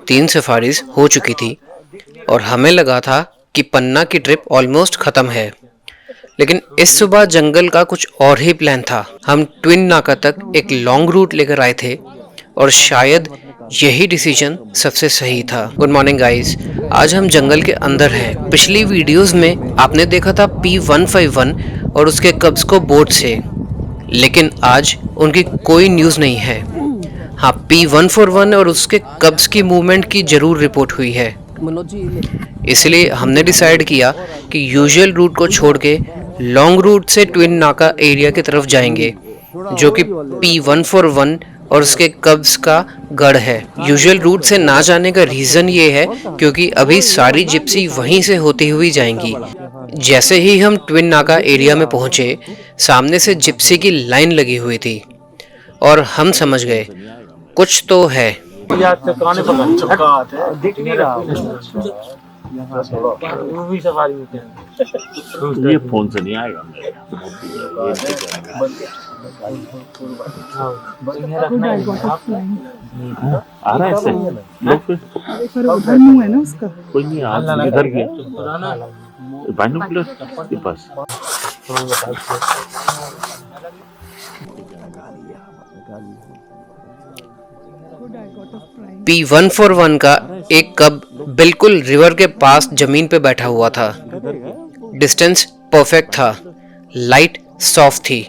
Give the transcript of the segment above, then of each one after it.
3 safaris हो चुकी थी और हमें लगा था कि पन्ना की ट्रिप ऑलमोस्ट ख़त्म है, लेकिन इस सुबह जंगल का कुछ और ही प्लान था। हम ट्विन नाका तक एक लॉन्ग रूट लेकर आए थे और शायद यही डिसीजन सबसे सही था। गुड मॉर्निंग गाइस, आज हम जंगल के अंदर हैं। पिछली वीडियोस में आपने देखा था P151 और उसके कब्ज को बोट से, लेकिन आज उनकी कोई न्यूज़ नहीं है। हाँ, P141 और उसके कब्ज की मूवमेंट की जरूर रिपोर्ट हुई है। इसलिए हमने डिसाइड किया कि यूजुअल रूट को छोड़ के लॉन्ग रूट से ट्विन नाका एरिया की तरफ जाएंगे, जो कि P141 और उसके कब्ज का गढ़ है। यूजुअल रूट से ना जाने का रीज़न ये है क्योंकि अभी सारी जिप्सी वहीं से होती हुई जाएंगी। जैसे ही हम ट्विन नाका एरिया में पहुंचे, सामने से जिप्सी की लाइन लगी हुई थी और हम समझ गए कुछ तो है। ये फोन से नहीं आएगा। आ रहा है ऐसे लोग है ना उसका कोई नहीं आ इधर गया बाइनोकुलर के पास। P141 का एक कब बिल्कुल रिवर के पास जमीन पे बैठा हुआ था। डिस्टेंस परफेक्ट था, लाइट सॉफ्ट थी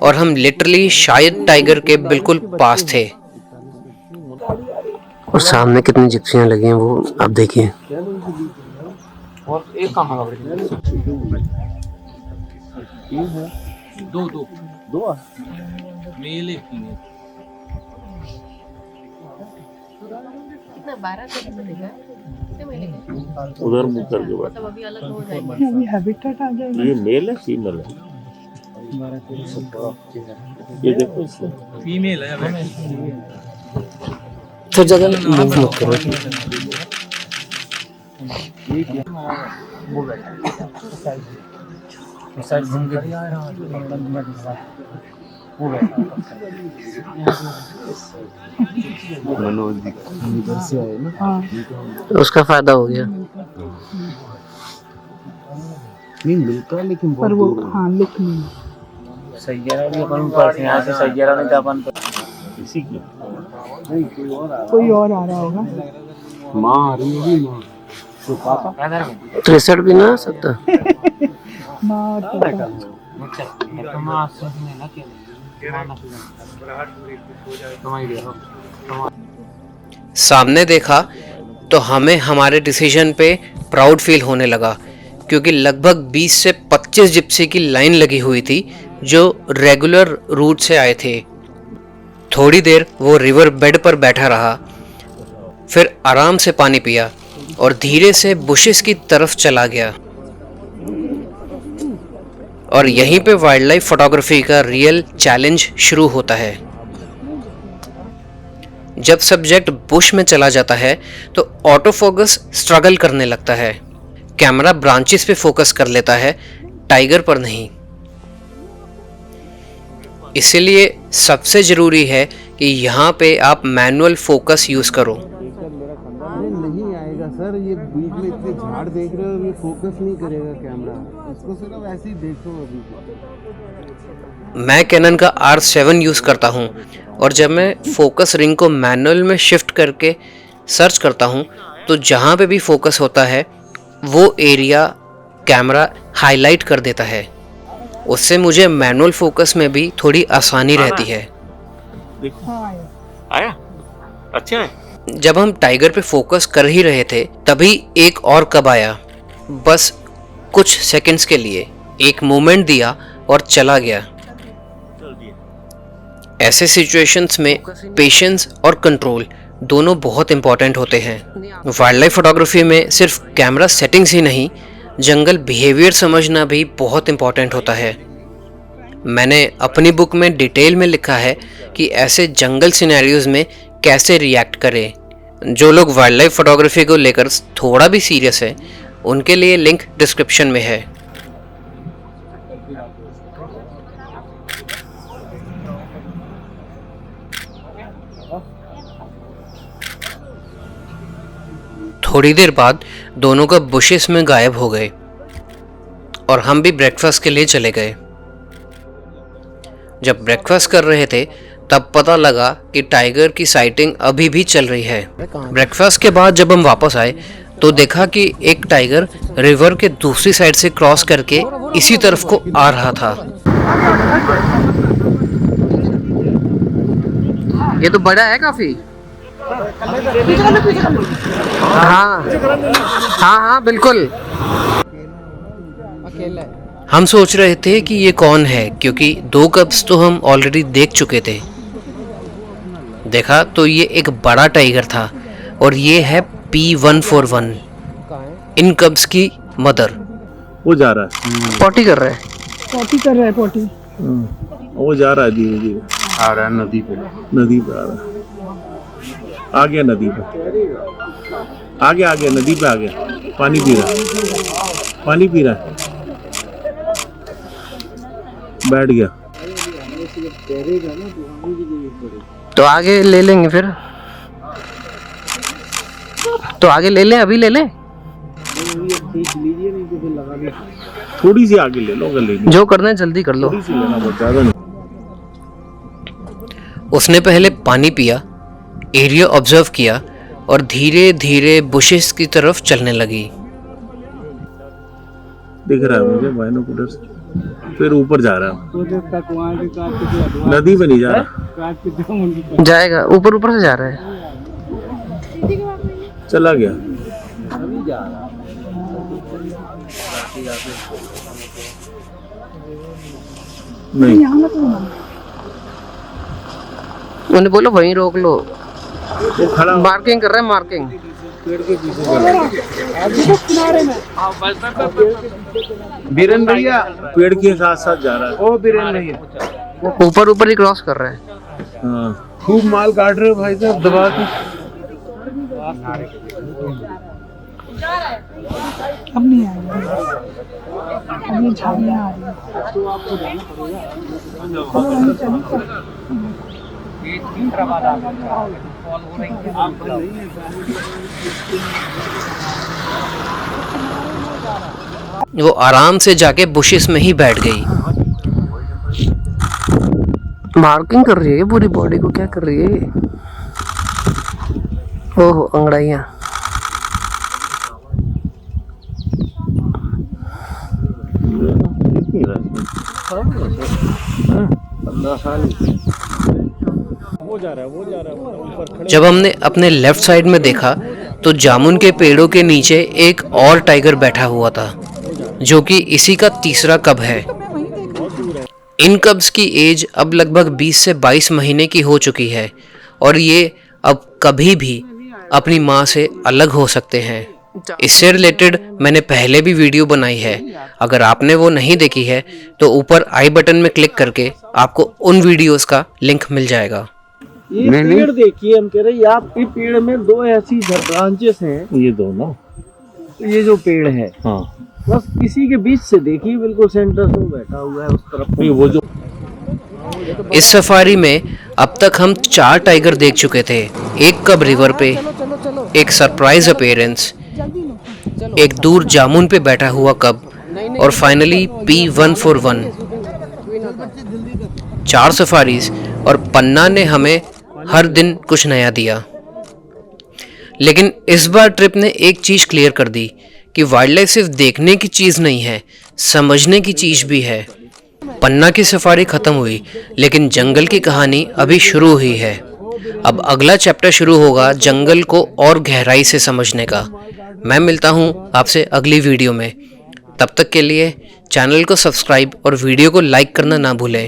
और हम लिटरली शायद टाइगर के बिल्कुल पास थे। और सामने कितनी जिप्सियां लगी हैं वो आप देखिए। और एक कहाँ दो मेल एक फीमेल। उधर मुंह करके बैठ। अभी हैबिटेट आ जाएगा। ये मेल है फीमेल है? ये देखो इसमें फीमेल है। तो जगह मूव मत करो। साइड घूम के मनोज जी इधर से आए ना, उसका फायदा हो गया। नहीं मिलता है लेकिन पर वो हाँ लुक नहीं सैयारा भी अपन ऊपर से यहाँ से सैयारा नहीं था अपन इसी की कोई और आ रहा होगा। माँ आ रही होगी। माँ तो पापा 63 भी ना आ सकता। माँ और पापा। सामने देखा तो हमें हमारे डिसीजन पे प्राउड फील होने लगा, क्योंकि लगभग 20 से 25 जिप्सी की लाइन लगी हुई थी जो रेगुलर रूट से आए थे। थोड़ी देर वो रिवर बेड पर बैठा रहा, फिर आराम से पानी पिया और धीरे से बुशेस की तरफ चला गया। और यहीं पे वाइल्ड लाइफ फोटोग्राफी का रियल चैलेंज शुरू होता है। जब सब्जेक्ट बुश में चला जाता है तो ऑटो फोकस स्ट्रगल करने लगता है। कैमरा ब्रांचेस पे फोकस कर लेता है, टाइगर पर नहीं। इसलिए सबसे ज़रूरी है कि यहाँ पे आप मैनुअल फोकस यूज़ करो। नहीं आएगा सर, ये बीच में इतने झाड़ देख रहे हो, ये फोकस नहीं करेगा कैमरा, इसको सिर्फ ऐसे ही देखो। अभी मैं कैनन का R7 यूज़ करता हूँ और जब मैं फोकस रिंग को मैनुअल में शिफ्ट करके सर्च करता हूँ तो जहाँ पे भी फोकस होता है वो एरिया कैमरा हाईलाइट कर देता है। उससे मुझे मैनुअल फोकस में भी थोड़ी आसानी रहती है। आया अच्छा है। जब हम टाइगर पे फोकस कर ही रहे थे तभी एक और कब आया, बस कुछ सेकंड्स के लिए एक मोमेंट दिया और चला गया। ऐसे सिचुएशंस में पेशेंस और कंट्रोल दोनों बहुत इंपॉर्टेंट होते हैं। वाइल्ड लाइफ फोटोग्राफी में सिर्फ कैमरा सेटिंग्स ही नहीं, जंगल बिहेवियर समझना भी बहुत इंपॉर्टेंट होता है। मैंने अपनी बुक में डिटेल में लिखा है कि ऐसे जंगल सिनेरियोज में कैसे रिएक्ट करें। जो लोग वाइल्ड लाइफ फोटोग्राफी को लेकर थोड़ा भी सीरियस है उनके लिए लिंक डिस्क्रिप्शन में है। थोड़ी देर बाद दोनों का बुशेस में गायब हो गए और हम भी ब्रेकफास्ट के लिए चले गए। जब ब्रेकफास्ट कर रहे थे तब पता लगा कि टाइगर की साइटिंग अभी भी चल रही है। ब्रेकफास्ट के बाद जब हम वापस आए तो देखा कि एक टाइगर रिवर के दूसरी साइड से क्रॉस करके इसी तरफ को आ रहा था। ये तो बड़ा है काफी। हाँ हाँ हाँ बिल्कुल। हम सोच रहे थे कि ये कौन है, क्योंकि 2 कब्स तो हम ऑलरेडी देख चुके थे। देखा तो ये एक बड़ा टाइगर था और ये है P141, इन कब्स की मदर। वो जा रहा है, पॉटी कर रहा है। पॉटी कर रहा है, पॉटी। वो जा रहा है धीरे धीरे, आ रहा है नदी पे आ रहा है। आ गया नदी पे, आ गया नदी पे आ गया। पानी पी रहा है, बैठ गया। तो आगे ले लेंगे फिर, तो आगे ले लें, अभी ले लें। थोड़ी सी आगे ले लो, अगर लेनी जो करना है जल्दी कर लो। थोड़ी सी लेना, बहुत ज्यादा नहीं। उसने पहले पानी पिया, एरिया ऑब्जर्व किया और धीरे धीरे बुशेस की तरफ चलने लगी। दिख रहा है मुझे बाइनोकुलर से। फिर ऊपर जा रहा है, नदी पे नहीं जा रहा, जाएगा ऊपर ऊपर से जा रहा है। चला गया। नहीं, उन्हें बोलो वहीं रोक लो। वो खड़ा मार्किंग कर रहा है, मार्किंग। बीरेन भैया पेड़ के साथ साथ जा रहा है। ओ बीरेन भैया ऊपर ऊपर ही क्रॉस कर रहा है। हाँ, खूब माल काट रहे हो भाई साहब, दबा के। अब नहीं आएगा, अब ये झाड़ियाँ आ रही वो आराम से जाके बुशेस में ही बैठ गई। मार्किंग कर रही है पूरी बॉडी को, क्या कर रही है ये? ओहो अंगड़ाइयाँ। जब हमने अपने लेफ्ट साइड में देखा तो जामुन के पेड़ों के नीचे एक और टाइगर बैठा हुआ था, जो कि इसी का तीसरा कब है। इन कब्स की एज अब लगभग 20 से 22 महीने की हो चुकी है और ये अब कभी भी अपनी माँ से अलग हो सकते हैं। इससे रिलेटेड मैंने पहले भी वीडियो बनाई है, अगर आपने वो नहीं देखी है तो ऊपर आई बटन में क्लिक करके आपको उन वीडियोस का लिंक मिल जाएगा। ये पेड़ देखिए, हम कह रहे हैं आपके पेड़ में 2 ऐसी ब्रांचेस हैं। ये दोनों, ये जो पेड़ है, हाँ, बस इसी के बीच से देखिए, बिल्कुल सेंटर से बैठा हुआ है उस तरफ। वो जो इस सफारी में अब तक हम 4 टाइगर देख चुके थे। एक कब रिवर पे, एक सरप्राइज अपीयरेंस, एक दूर जामुन पे बैठा हुआ कब और फाइनली P141। 4 सफारीज और पन्ना ने हमें हर दिन कुछ नया दिया। लेकिन इस बार ट्रिप ने एक चीज क्लियर कर दी कि वाइल्ड लाइफ सिर्फ देखने की चीज नहीं है, समझने की चीज भी है। पन्ना की सफारी खत्म हुई, लेकिन जंगल की कहानी अभी शुरू हुई है। अब अगला चैप्टर शुरू होगा जंगल को और गहराई से समझने का। मैं मिलता हूँ आपसे अगली वीडियो में। तब तक के लिए चैनल को सब्सक्राइब और वीडियो को लाइक करना ना भूलें।